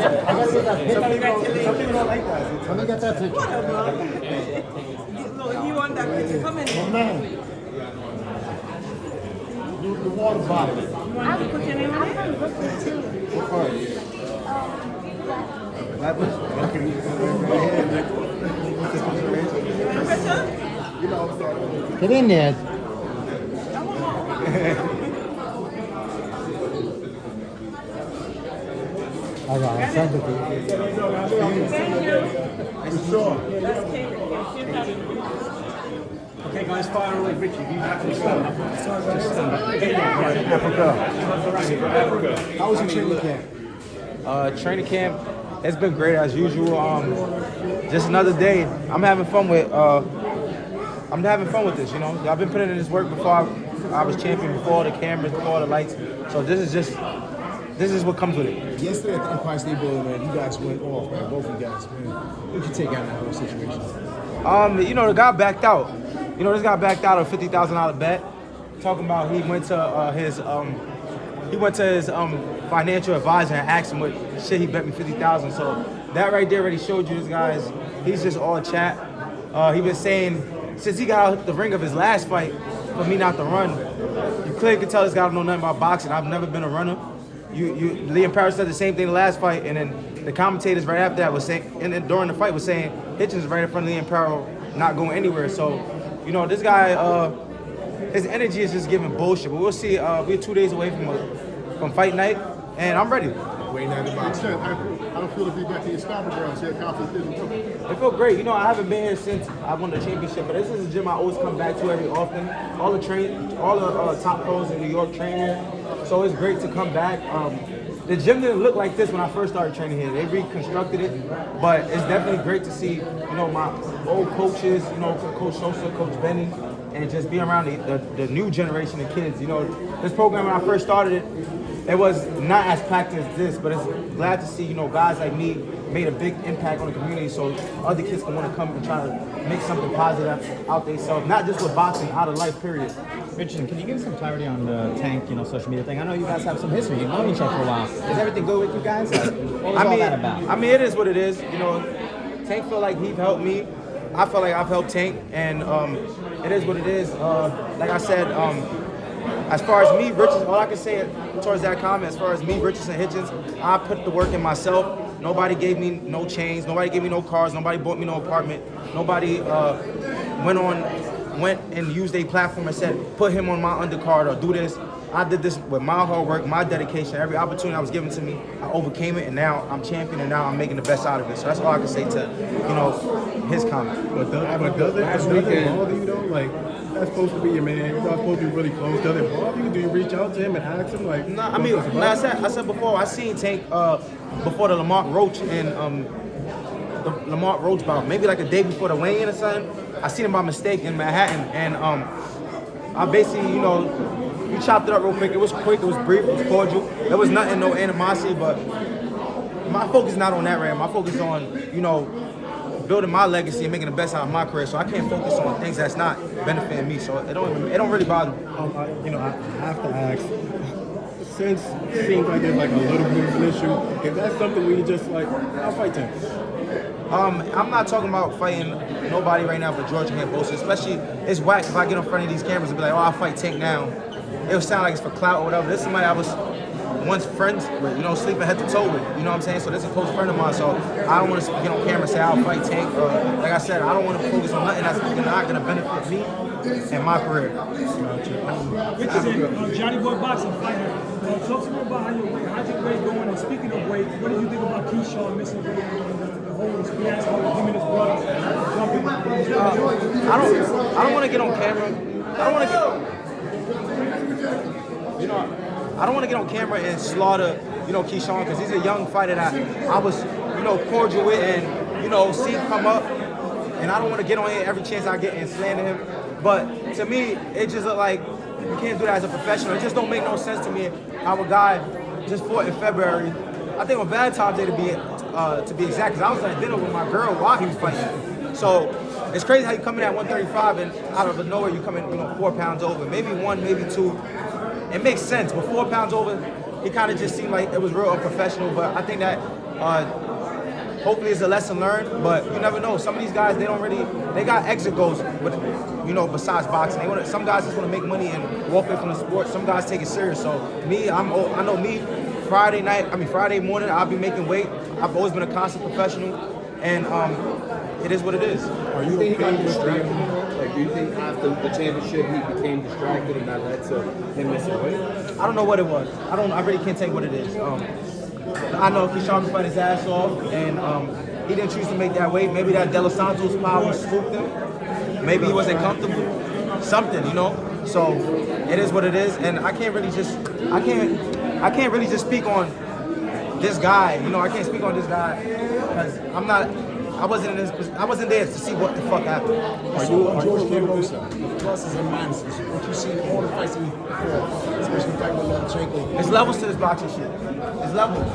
Some people don't like that. Let me get that picture. You want that picture? Come in. Oh, man. The water bottle. I can put your name on it. What part? Get in there. I got it. Send it to you. Thank you. That's Kate. Okay, guys, fire away, Richie. You have to stand up. Africa. How was your training camp? Training camp, it's been great as usual. Just another day. I'm having fun with this. You know, I've been putting in this work before I was champion, before the cameras, before the lights. So this is what comes with it. Yesterday at the Empire State Building, man, you guys went off, man. Both of you guys, man. What did you take out of that whole situation? You know, the guy backed out. You know, this guy backed out a $50,000 bet, talking about he went to his financial advisor and asked him what shit he bet me $50,000. So that right there already showed you this guy's. He's just all chat. He been saying since he got out the ring of his last fight for me not to run. You clearly can tell this guy don't know nothing about boxing. I've never been a runner. Liam Paris said the same thing the last fight, and then the commentators right after that was saying, and then during the fight was saying Hitchins is right in front of Liam Paris, not going anywhere. So, you know, this guy, his energy is just giving bullshit. But we'll see. We're 2 days away from fight night, and I'm ready. Waiting at the box. I don't feel to be back to your starter grounds here. It felt great. You know, I haven't been here since I won the championship, but this is a gym I always come back to every often. All the top pros in New York train here, so it's great to come back. The gym didn't look like this when I first started training here. They reconstructed it, but it's definitely great to see, you know, my old coaches, you know, Coach Sosa, Coach Benny, and just be around the new generation of kids. You know, this program when I first started it was not as packed as this, but it's glad to see, you know, guys like me made a big impact on the community, so other kids can want to come and try to make something positive out themselves, not just with boxing, out of life, period. Richardson, can you give us some clarity on the Tank, you know, social media thing? I know you guys have some history. You've known each other for a while. Is everything good with you guys? What was all that about? I mean, it is what it is. You know, Tank feel like he's helped me. I feel like I've helped Tank, and it is what it is. Like I said, as far as me, Richardson, all I can say towards that comment, as far as me, Richardson Hitchins, I put the work in myself. Nobody gave me no chains. Nobody gave me no cars. Nobody bought me no apartment. Nobody went and used a platform and said, put him on my undercard or do this. I did this with my hard work, my dedication, every opportunity that was given to me. I overcame it, and now I'm champion, and now I'm making the best out of it. So that's all I can say to, you know, his comment. But does it bother you though? Like, that's supposed to be your man. You're not supposed to be really close. Does it bother you? Do you reach out to him and ask him? Like, no, I mean, like I said before, I seen Tank before the Lamont Roach and the Lamont Roach bout, maybe like a day before the weigh-in or something. I seen him by mistake in Manhattan, and I basically, you know, we chopped it up real quick. It was quick, it was brief, it was cordial. There was nothing, no animosity, but my focus is not on that, right? My focus is on, you know, building my legacy and making the best out of my career. So I can't focus on things that's not benefiting me. So it don't really bother me. You know, I have to ask. Since it seems like there's like a little bit of an issue, if that's something where you just like, I'll fight Tank. I'm not talking about fighting nobody right now but George Kambosos. Especially, it's whack if I get in front of these cameras and be like, oh, I'll fight Tank now. It'll sound like it's for clout or whatever. This is somebody I was once friends with, you know, sleeping head to toe with, you know what I'm saying? So this is a close friend of mine, so I don't want to get on camera and say I'll fight Tank. Like I said, I don't want to focus on nothing that's not going to benefit me and my career. Richardson, Johnny Boy boxing fighter. Talk to me about how's your weight going? And speaking of weight, what did you think about Keyshawn missing weight and the whole fiasco with him and his brother jumping? I don't want to get on camera. I don't want to get on camera and slaughter, you know, Keyshawn, because he's a young fighter that I was, you know, cordial with and, you know, see him come up. And I don't want to get on here every chance I get and slander him. But to me, it just look like you can't do that as a professional. It just don't make no sense to me how a guy just fought in February. I think on Valentine's Day to be exact, because I was at dinner with my girl while he was fighting. So it's crazy how you come in at 135 and out of nowhere you come in, you know, 4 pounds over, maybe 1, maybe 2. It makes sense, but 4 pounds over, it kind of just seemed like it was real unprofessional. But I think that Hopefully it's a lesson learned, but you never know. Some of these guys, they got exit goals, but besides boxing, some guys just want to make money and walk away from the sport. Some guys take it serious. So me, I know me. Friday morning, I'll be making weight. I've always been a constant professional, and it is what it is. Are you okay with distracted? Like, do you think after the championship he became distracted and that led to him missing weight? I don't know what it was. I really can't tell you what it is. I know Keyshawn was fighting his ass off, and he didn't choose to make that weight. Maybe that De Los Santos power spooked him. Maybe he wasn't comfortable. Something, So it is what it is, and I can't really just speak on this guy. I can't speak on this guy because I wasn't there to see what the fuck happened. Are you George Kambosos? Pluses and minuses. What you see in all the fights that he fought, especially fighting with Lomachenko. There's levels to this boxing shit. There's levels.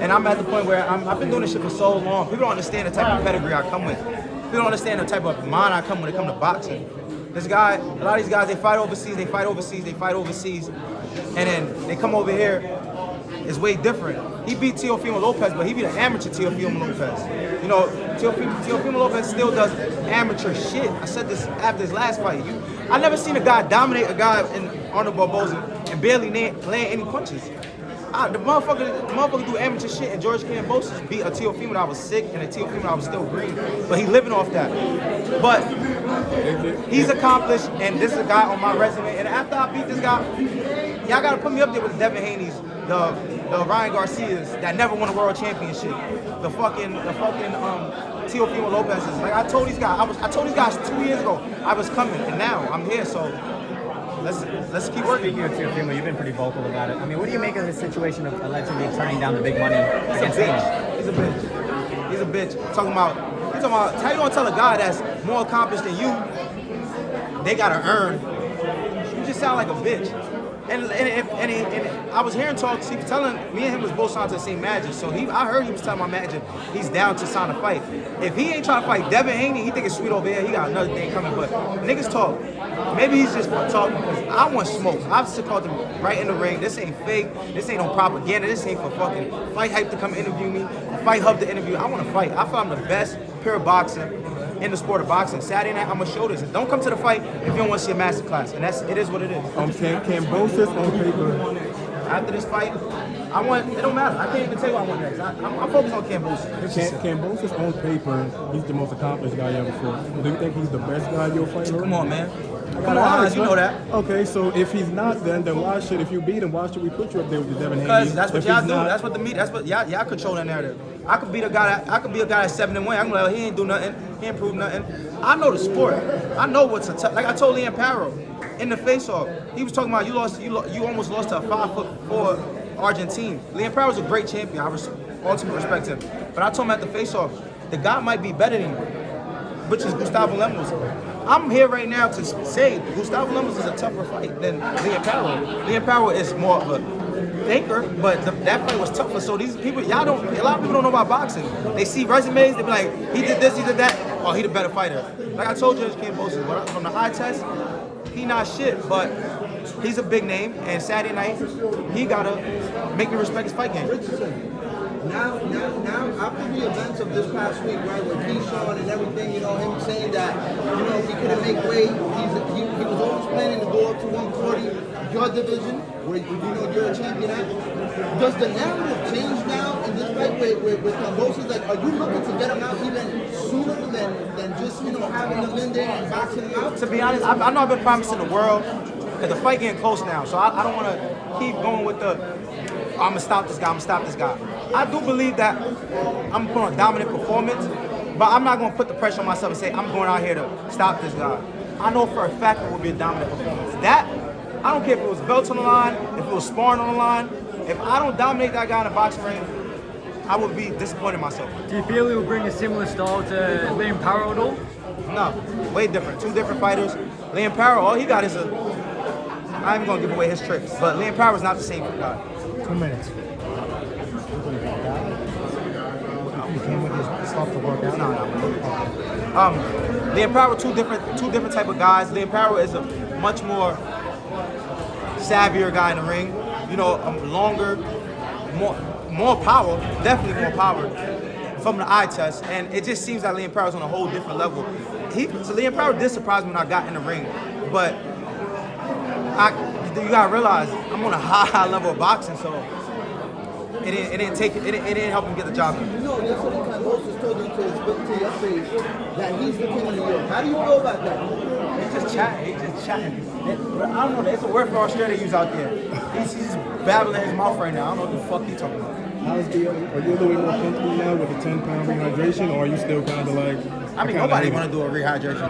And I'm at the point where I've been doing this shit for so long. People don't understand the type of pedigree I come with. People don't understand the type of mind I come when it comes to boxing. This guy, a lot of these guys, they fight overseas, and then they come over here. It's way different. He beat Teofimo Lopez, but he beat an amateur Teofimo Lopez. Teofimo Lopez still does amateur shit. I said this after his last fight. I never seen a guy dominate a guy in Arnold Barboza and barely land any punches. The motherfucker do amateur shit, and George Kambosos beat a Teofimo that was sick and a Teofimo that was still green, but he living off that. But he's accomplished, and this is a guy on my resume. And after I beat this guy, y'all gotta put me up there with the Devin Haney's, the Ryan Garcias that never won a world championship, the fucking Teofimo Lopez's. Like I told these guys 2 years ago I was coming, and now I'm here. So let's keep working. Speaking of Teofimo, you've been pretty vocal about it. I mean, what do you make of the situation of allegedly turning down the big money against him? He's a bitch. Talking about how you gonna tell a guy that's more accomplished than you they gotta earn? You just sound like a bitch. And I was hearing talks. He was telling me and him was both signed to the same manager. So I heard he was telling my manager he's down to sign a fight. If he ain't trying to fight Devin Haney, he think it's sweet over here. He got another thing coming. But niggas talk. Maybe he's just talking because I want smoke. I've called him right in the ring. This ain't fake. This ain't no propaganda. This ain't for fucking Fight Hype to come interview me. Fight Hub to interview. I want to fight. I feel I'm the best pure boxer in the sport of boxing. Saturday night, I'm gonna show this. Don't come to the fight if you don't want to see a masterclass, and it is what it is. Kambosos on paper. After this fight, it don't matter. I can't even tell you what I want next. I'm focused on Kambosos. Kambosos on paper, he's the most accomplished guy you ever fought. Do you think he's the best guy you'll fight? Come on, man. Come on, you know that. Okay, so if he's not, then why should, if you beat him, why should we put you up there with the Devin Haney? Because that's what y'all do. That's what y'all control that narrative. I could be a guy that's 7-1. I'm like, he ain't do nothing. He ain't prove nothing. I know the sport. I know what's a tough. Like I told Liam Paro in the face-off, he was talking about you almost lost to a 5'4" Argentine. Liam Paro was a great champion. I ultimately respect him. But I told him at the face-off, the guy might be better than you, which is Gustavo Lemos. I'm here right now to say Gustavo Lemos is a tougher fight than Liam Paro. Liam Paro is more of a thinker, but that fight was tougher. So these people, a lot of people don't know about boxing. They see resumes, they be like, he did this, he did that. Oh, he the better fighter. Like I told Judge Kambosos, but from the eye test, he not shit, but he's a big name. And Saturday night, he gotta make me respect his fight game. Richardson, now, after the events of this past week, right, with Keyshawn and everything, him saying that, he couldn't make weight. He was always planning to go up to 140, your division, where you're a champion at. Does the narrative change now in this fight with Kambosos? Like, are you looking to get him out even sooner than just having him in there and boxing him out? To be honest, I know I've been promising the world that the fight getting close now, so I don't want to keep going with I'm gonna stop this guy. I do believe that I'm putting on a dominant performance, but I'm not gonna put the pressure on myself and say I'm going out here to stop this guy. I know for a fact it will be a dominant performance. That I don't care if it was belts on the line, if it was sparring on the line. If I don't dominate that guy in the boxing ring, I would be disappointed in myself. Do you feel he will bring a similar style to Liam Paro at all? No, way different. Two different fighters. Liam Paro, all he got is I'm not even gonna give away his tricks, but Liam Paro is not the same guy. 2 minutes. You came with his stuff to work out? No. Liam Paro, two different type of guys. Liam Paro is a much more savvier guy in the ring. A longer, more power, definitely more power from the eye test, and it just seems that Liam Parrow's on a whole different level. So Liam Parrow did surprise me when I got in the ring, but you gotta realize I'm on a high level of boxing, so it didn't help him get the job done. You know, yesterday Kambosos told you to your face that he's the king of New York. How do you feel about that? He's just chatting. I don't know. It's a word for Australia use out there. He's just babbling in his mouth right now. I don't know what the fuck he's talking about. Are you a little bit more comfortable now with the 10-pound rehydration, or are you still kind of like? I mean, nobody want to do a rehydration.